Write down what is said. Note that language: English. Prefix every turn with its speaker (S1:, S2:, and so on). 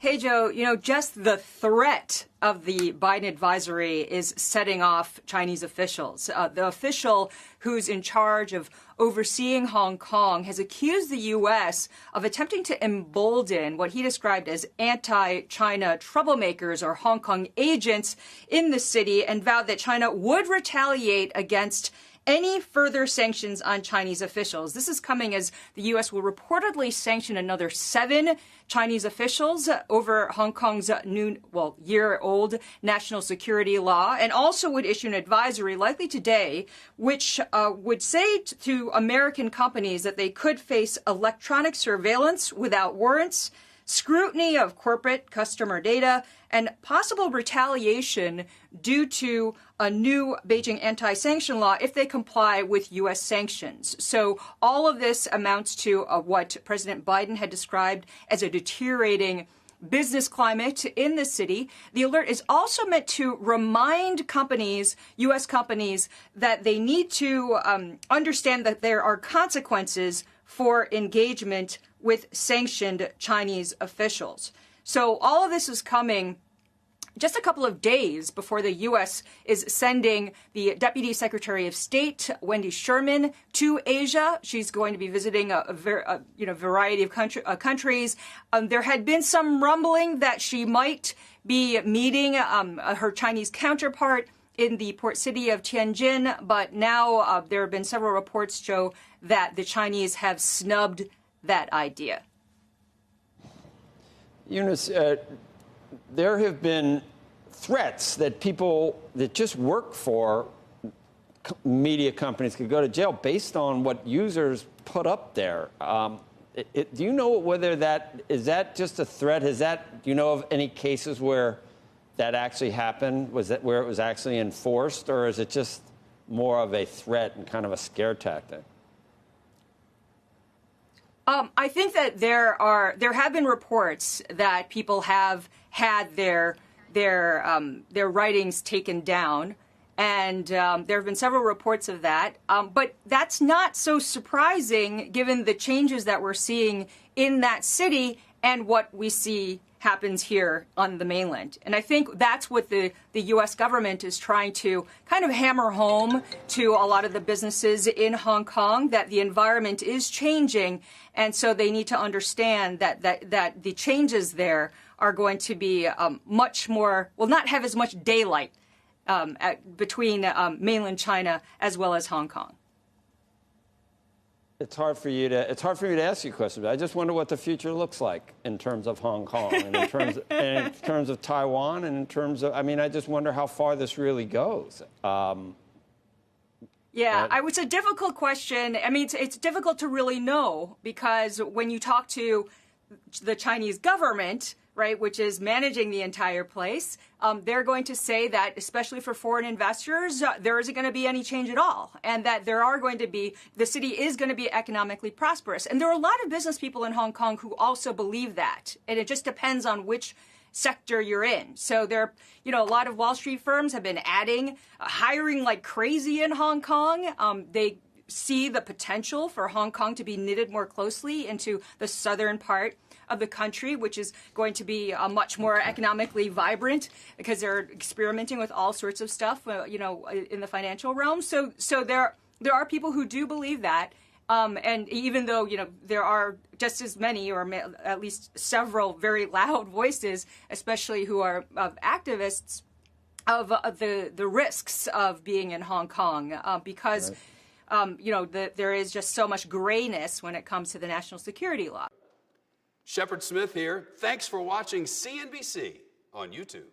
S1: Hey, Joe, just the threat of the Biden advisory is setting off Chinese officials. The official who's in charge of overseeing Hong Kong has accused the U.S. of attempting to embolden what he described as anti-China troublemakers or Hong Kong agents in the city and vowed that China would retaliate against any further sanctions on Chinese officials. This is coming as the U.S. will reportedly sanction another 7 Chinese officials over Hong Kong's year-old national security law, and also would issue an advisory, likely today, which would say to American companies that they could face electronic surveillance without warrants, scrutiny of corporate customer data, and possible retaliation due to a new Beijing anti-sanction law if they comply with U.S. sanctions. So all of this amounts to what President Biden had described as a deteriorating business climate in the city. The alert is also meant to remind companies, U.S. companies, that they need to understand that there are consequences for engagement with sanctioned Chinese officials. So all of this is coming just a couple of days before the U.S. is sending the Deputy Secretary of State, Wendy Sherman, to Asia. She's going to be visiting a variety of countries. There had been some rumbling that she might be meeting her Chinese counterpart in the port city of Tianjin, but now there have been several reports, Joe, that the Chinese have snubbed that idea.
S2: Eunice, there have been threats that people that just work for media companies could go to jail based on what users put up there. Do you know whether is that just a threat? Do you know of any cases where that actually happened? Was that where it was actually enforced, or is it just more of a threat and kind of a scare tactic?
S1: I think that there have been reports that people have had their writings taken down, and there have been several reports of that. But that's not so surprising given the changes that we're seeing in that city and what we see happens here on the mainland. And I think that's what the U.S. government is trying to kind of hammer home to a lot of the businesses in Hong Kong, that the environment is changing. And so they need to understand that the changes there are going to be much more, will not have as much daylight between mainland China as well as Hong Kong.
S2: It's hard for me to ask you a question, but I just wonder what the future looks like in terms of Hong Kong and in terms of Taiwan and in terms of, I just wonder how far this really goes.
S1: It's a difficult question. It's difficult to really know because when you talk to the Chinese government, right, which is managing the entire place, they're going to say that, especially for foreign investors, there isn't going to be any change at all, and that the city is going to be economically prosperous. And there are a lot of business people in Hong Kong who also believe that, and it just depends on which sector you're in. So a lot of Wall Street firms have been hiring like crazy in Hong Kong. They see the potential for Hong Kong to be knitted more closely into the southern part of the country, which is going to be much more economically vibrant because they're experimenting with all sorts of stuff, in the financial realm. So there are people who do believe that. And even though, there are just as many or at least several very loud voices, especially who are activists of the risks of being in Hong Kong because, there is just so much grayness when it comes to the national security law.
S3: Shepard Smith here. Thanks for watching CNBC on YouTube.